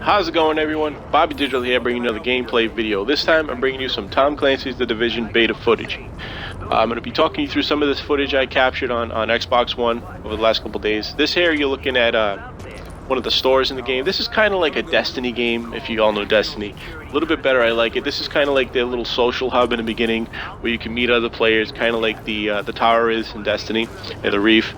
How's it going, everyone? Bobby Digital here, bringing you another gameplay video. This time I'm bringing you some Tom Clancy's The Division beta footage. I'm going to be talking you through some of this footage I captured on Xbox One over the last couple days. This here, you're looking at one of the stores in the game. This is kind of like a Destiny game, if you all know Destiny. A little bit better, I like it. This is kind of like their little social hub in the beginning, where you can meet other players, kind of like the tower is in Destiny, and the Reef.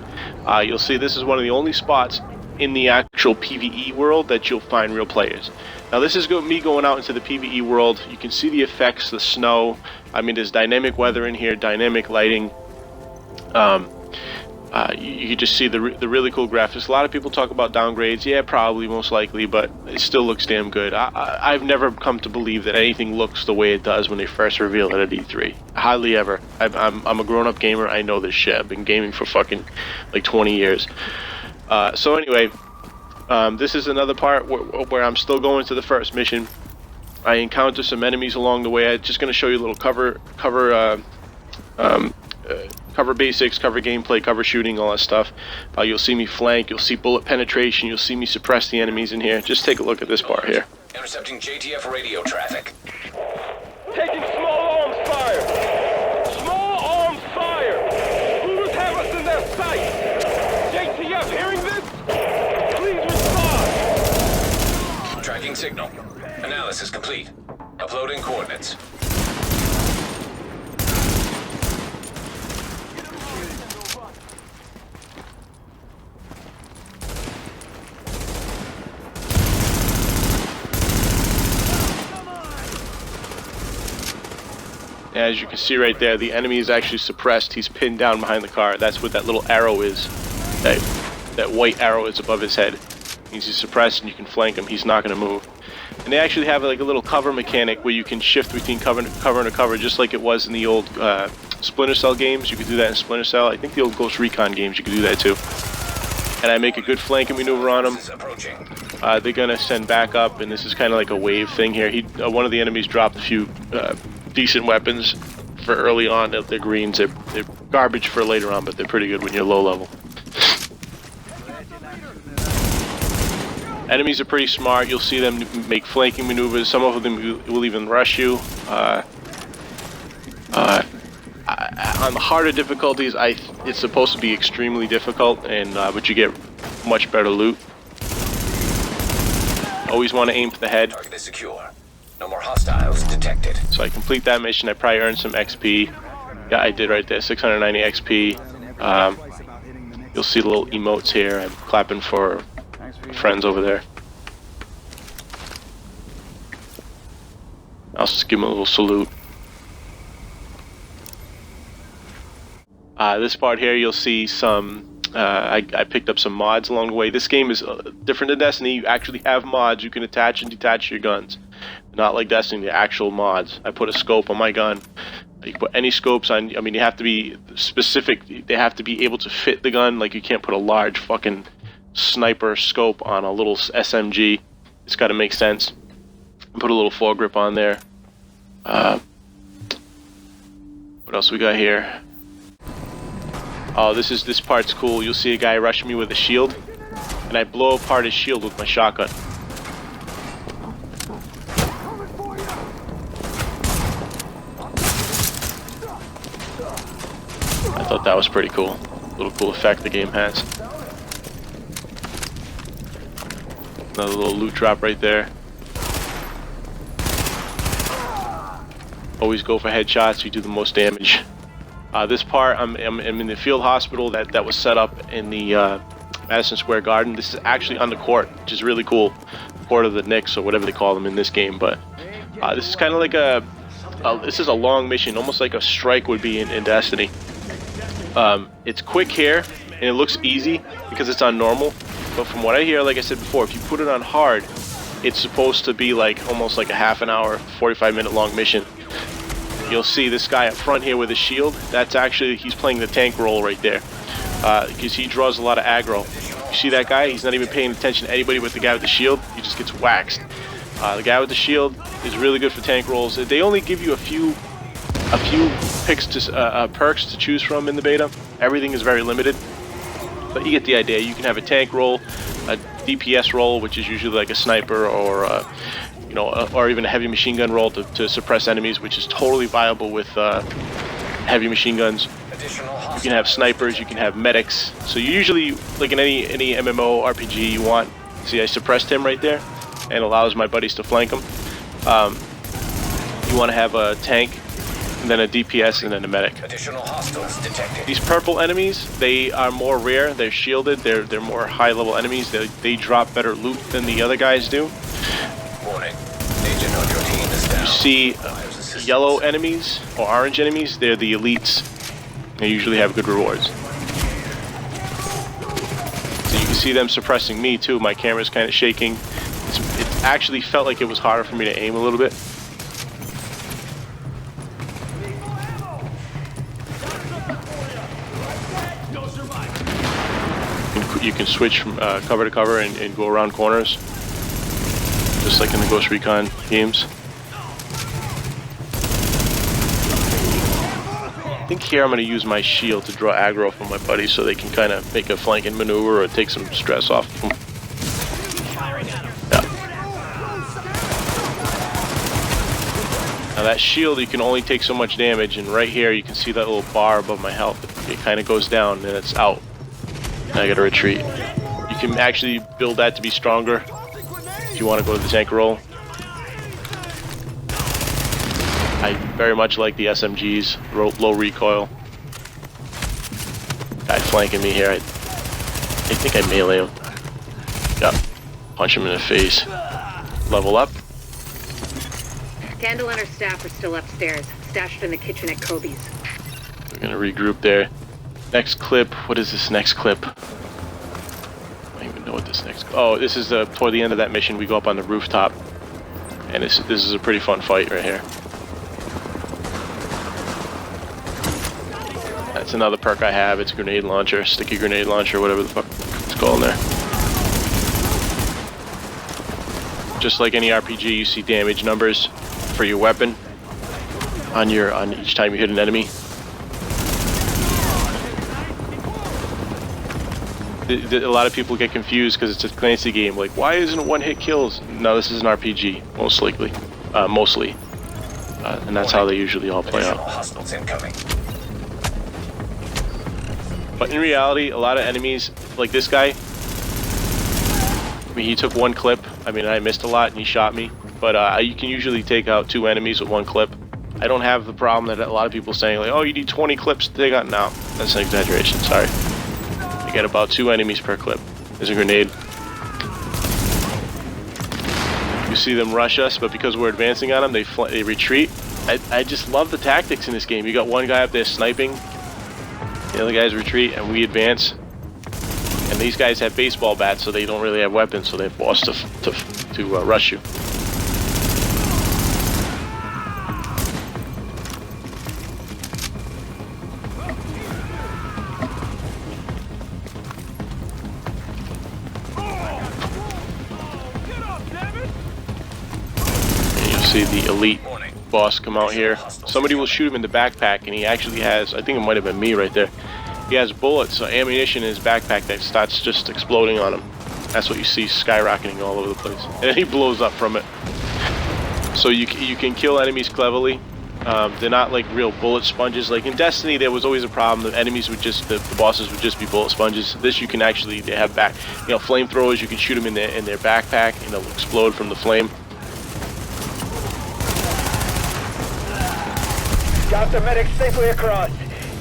You'll see this is one of the only spots in the actual PvE world that you'll find real players. Now this is me going out into the PvE world. You can see the effects, the snow. I mean, there's dynamic weather in here, dynamic lighting. You can just see the really cool graphics. A lot of people talk about downgrades. Yeah, probably, most likely, but it still looks damn good. I've never come to believe that anything looks the way it does when they first reveal it at E3. Hardly ever. I'm a grown-up gamer. I know this shit. I've been gaming for fucking like 20 years. So anyway, this is another part where I'm still going to the first mission. I encounter some enemies along the way. I'm just going to show you a little cover basics, cover gameplay, cover shooting, all that stuff. You'll see me flank, you'll see bullet penetration, you'll see me suppress the enemies in here. Just take a look at this part here. Intercepting JTF radio traffic. Taking small arms fire! Small arms fire! Hooters have us in their sights! JTF hearing this? Please respond! Tracking signal. Analysis complete. Uploading coordinates. As you can see right there, the enemy is actually suppressed. He's pinned down behind the car. That's what that little arrow is. That white arrow is above his head. He's suppressed and you can flank him. He's not going to move. And they actually have like a little cover mechanic where you can shift between cover and cover, just like it was in the old Splinter Cell games. You could do that in Splinter Cell. I think the old Ghost Recon games you could do that too. And I make a good flanking maneuver on them. They're going to send back up, and this is kind of like a wave thing here. One of the enemies dropped a few decent weapons for early on. They're greens. They're garbage for later on, but they're pretty good when you're low level. Enemies are pretty smart. You'll see them make flanking maneuvers. Some of them will even rush you. On the harder difficulties, it's supposed to be extremely difficult, but you get much better loot. Always want to aim for the head. Target is secure. No more hostiles detected. So I complete that mission. I probably earned some XP. Yeah, I did right there. 690 XP. You'll see the little emotes here. I'm clapping for friends over there. I'll just give them a little salute. This part here, you'll see some. I picked up some mods along the way. This game is different than Destiny. You actually have mods. You can attach and detach your guns. Not like Destiny, the actual mods. I put a scope on my gun. You can put any scopes on. I mean, you have to be specific. They have to be able to fit the gun. Like, you can't put a large fucking sniper scope on a little SMG. It's got to make sense. Put a little foregrip on there. What else we got here? Oh, this part's cool. You'll see a guy rushing me with a shield, and I blow apart his shield with my shotgun. I thought that was pretty cool. Little cool effect the game has. Another little loot drop right there. Always go for headshots. You do the most damage. This part, I'm in the field hospital that was set up in the Madison Square Garden. This is actually on the court, which is really cool. Court of the Knicks, or whatever they call them in this game. But this is kind of like this is a long mission, almost like a strike would be in Destiny. It's quick here, and it looks easy because it's on normal. But from what I hear, like I said before, if you put it on hard, it's supposed to be like almost like a half an hour, 45-minute long mission. You'll see this guy up front here with his shield. That's actually, he's playing the tank role right there. Because he draws a lot of aggro. You see that guy? He's not even paying attention to anybody with the guy with the shield. He just gets waxed. The guy with the shield is really good for tank roles. They only give you a few perks to choose from in the beta. Everything is very limited. But you get the idea. You can have a tank role, DPS role, which is usually like a sniper or you know, or even a heavy machine gun role to suppress enemies, which is totally viable with heavy machine guns. You can have snipers, you can have medics. So you usually, like in any MMO RPG you want. See, I suppressed him right there and allows my buddies to flank him. You want to have a tank, and then a DPS, and then a medic. Additional hostiles detected. These purple enemies, they are more rare. They're shielded. They're more high-level enemies. They drop better loot than the other guys do. Warning. Agent on your team is down. You see yellow enemies or orange enemies. They're the elites. They usually have good rewards. So you can see them suppressing me too. My camera's kind of shaking. It actually felt like it was harder for me to aim a little bit. You can switch from cover to cover and go around corners, just like in the Ghost Recon games. I think here I'm going to use my shield to draw aggro from my buddies so they can kind of make a flanking maneuver or take some stress off them. Yeah. Now that shield, you can only take so much damage, and right here you can see that little bar above my health. It kind of goes down and it's out. And I gotta retreat. You can actually build that to be stronger if you want to go to the tank role. I very much like the SMGs, low recoil. Guy flanking me here. I think I melee him. Yep. Punch him in the face. Level up. Candle and her staff are still upstairs, stashed in the kitchen at Kobe's. We're gonna regroup there. Next clip. What is this next clip? I don't even know what this next. Oh, this is toward the end of that mission. We go up on the rooftop, and this is a pretty fun fight right here. That's another perk I have. It's grenade launcher, sticky grenade launcher, whatever the fuck it's called there. Just like any RPG, you see damage numbers for your weapon on each time you hit an enemy. A lot of people get confused because it's a Clancy game. Like, why isn't it one-hit kills? No, this is an RPG, most likely, mostly, and that's how they usually all play out. Hostiles incoming. But in reality, a lot of enemies, like this guy, I mean, he took one clip. I mean, I missed a lot and he shot me. But you can usually take out 2 enemies with 1 clip. I don't have the problem that a lot of people saying, like, oh, you need 20 clips to take out. No, that's an exaggeration, sorry. You get about 2 enemies per clip. There's a grenade. You see them rush us, but because we're advancing on them, they retreat. I just love the tactics in this game. You got one guy up there sniping. The other guys retreat, and we advance. And these guys have baseball bats, so they don't really have weapons, so they're forced to rush you. And you'll see the elite boss come out here. Somebody will shoot him in the backpack, and he actually has, I think it might have been me right there. He has bullets, so ammunition in his backpack that starts just exploding on him. That's what you see skyrocketing all over the place. And he blows up from it. So you can kill enemies cleverly. They're not like real bullet sponges. Like in Destiny, there was always a problem. The enemies would just, the bosses would just be bullet sponges. This you can actually, they have flamethrowers. You can shoot them in their backpack, and they'll explode from the flame. Got the medic safely across.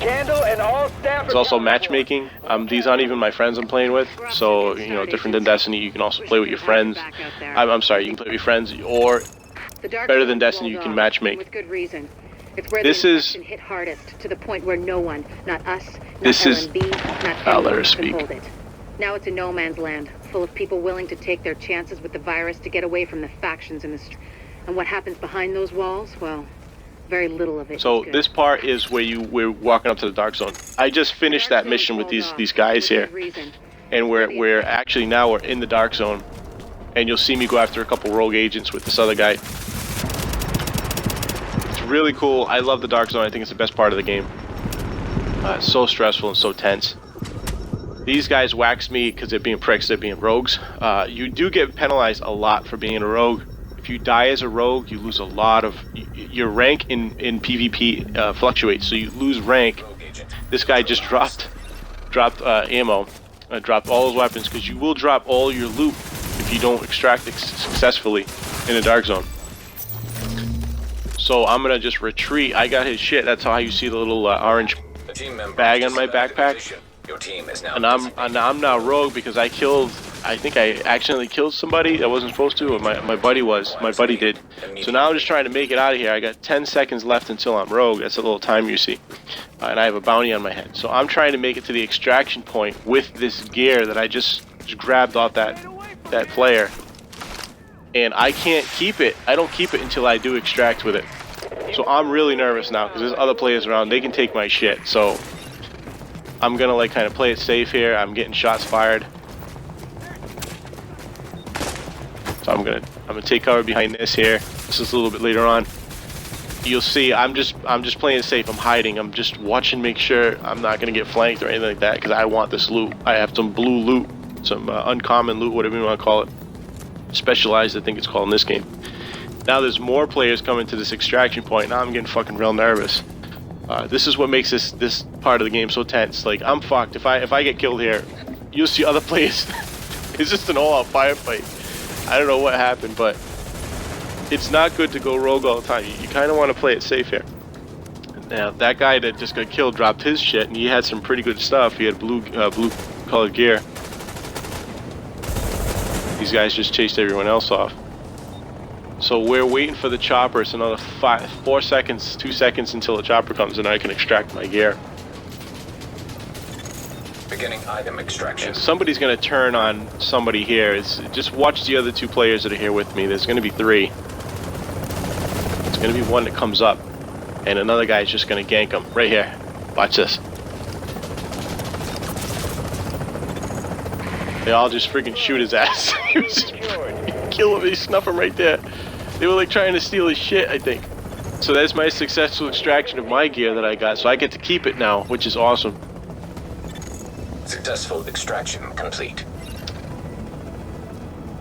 Candle and all staff. There's also matchmaking. These aren't even my friends I'm playing with, so different than Destiny. You can also play with your friends. I'm sorry, you can play with your friends, or better than Destiny, you can matchmake. With good reason. It's where this the is hit hardest, to the point where no one, not us, not this is. LNB, not I'll let her anyone speak. can hold it. Now it's a no man's land, full of people willing to take their chances with the virus to get away from the factions in the street. And what happens behind those walls? Well, very little of it. So this part is where we're walking up to the dark zone. I just finished that mission with these guys here, and we're actually now we're in the dark zone, and you'll see me go after a couple rogue agents with this other guy. It's really cool. I love the dark zone. I think it's the best part of the game. It's so stressful and so tense. These guys wax me because they're being pricks, they're being rogues. You do get penalized a lot for being a rogue. If you die as a rogue, you lose a lot of... Your rank in PvP fluctuates, so you lose rank. This guy just dropped ammo, dropped all his weapons, because you will drop all your loot if you don't extract it successfully in a dark zone. So I'm gonna just retreat. I got his shit. That's how you see the little orange bag on my backpack. Your team is now And I'm now rogue because I think I accidentally killed somebody I wasn't supposed to, or my buddy was. My buddy did. So now I'm just trying to make it out of here. I got 10 seconds left until I'm rogue. That's a little time you see. And I have a bounty on my head. So I'm trying to make it to the extraction point with this gear that I just grabbed off that player. And I can't keep it. I don't keep it until I do extract with it. So I'm really nervous now because there's other players around. They can take my shit. So I'm gonna like kind of play it safe here. I'm getting shots fired. So I'm gonna take cover behind this here. This is a little bit later on. You'll see I'm just playing it safe. I'm hiding. I'm just watching, make sure I'm not gonna get flanked or anything like that because I want this loot. I have some blue loot, some uncommon loot, whatever you want to call it. Specialized, I think it's called in this game. Now there's more players coming to this extraction point. Now I'm getting fucking real nervous. This is what makes this part of the game so tense. Like, I'm fucked. If I get killed here, you'll see other players. It's just an all-out firefight. I don't know what happened, but it's not good to go rogue all the time. You kind of want to play it safe here. Now that guy that just got killed dropped his shit, and he had some pretty good stuff. He had blue colored gear. These guys just chased everyone else off. So we're waiting for the chopper. It's another 4 seconds, 2 seconds until the chopper comes and I can extract my gear. beginning item extraction. And somebody's going to turn on somebody here. Just watch the other two players that are here with me. There's going to be 3. It's going to be one that comes up. And another guy's just going to gank him. Right here. Watch this. They all just freaking shoot his ass. Kill him, they snuff him right there. They were like trying to steal his shit, I think. So that's my successful extraction of my gear that I got. So I get to keep it now, which is awesome. Successful extraction complete.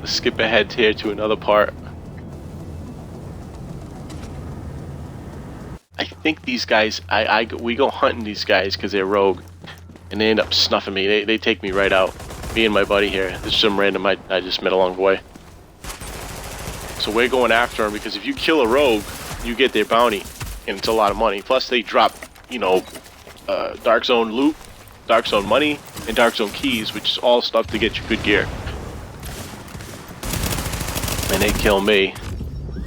Let's skip ahead here to another part. I think these guys, we go hunting these guys because they're rogue. And they end up snuffing me. They take me right out. Me and my buddy here. There's some random I just met along the way. So we're going after them because if you kill a rogue, you get their bounty. And it's a lot of money. Plus they drop, you know, Dark Zone loot, Dark Zone money, and Dark Zone keys, which is all stuff to get you good gear. And they kill me.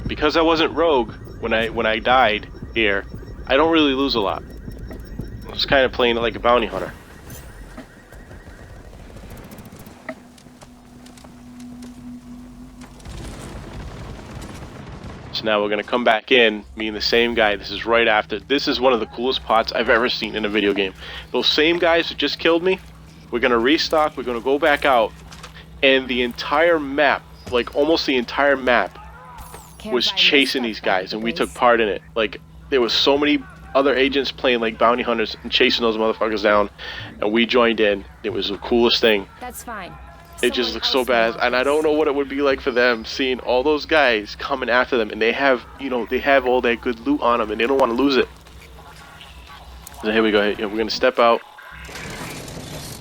Because I wasn't rogue when I died here, I don't really lose a lot. I was kind of playing it like a bounty hunter. So now we're going to come back in, me and the same guy. This is right after. This is one of the coolest pots I've ever seen in a video game. Those same guys that just killed me, we're going to restock, we're going to go back out, and the entire map, like almost the entire map, was chasing these guys, and we took part in it. Like, there was so many other agents playing like bounty hunters and chasing those motherfuckers down, and we joined in. It was the coolest thing. That's fine. It just looks so bad, and I don't know what it would be like for them seeing all those guys coming after them, and they have, you know, they have all that good loot on them, and they don't want to lose it. So here we go. We're gonna step out.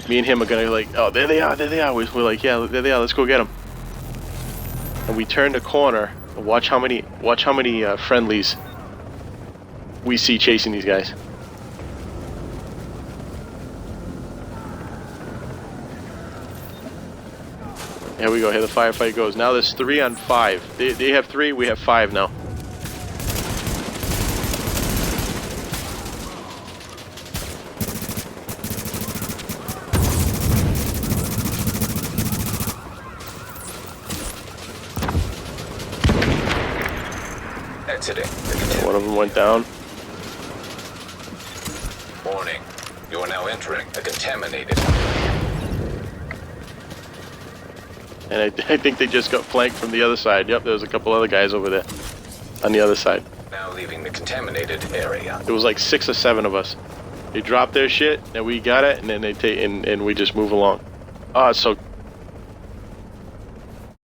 Me and him are gonna like, oh, there they are, there they are. We're like, yeah, there they are. Let's go get them. And we turn the corner and watch how many friendlies we see chasing these guys. Here we go, here the firefight goes. Now there's 3 on 5. They have 3, we have 5 now. Exiting. One of them went down. Warning. You are now entering a contaminated. And I think they just got flanked from the other side. Yep, there was a couple other guys over there on the other side. Now leaving the contaminated area. It was like 6 or 7 of us. They drop their shit, and we got it, and then they take and we just move along. So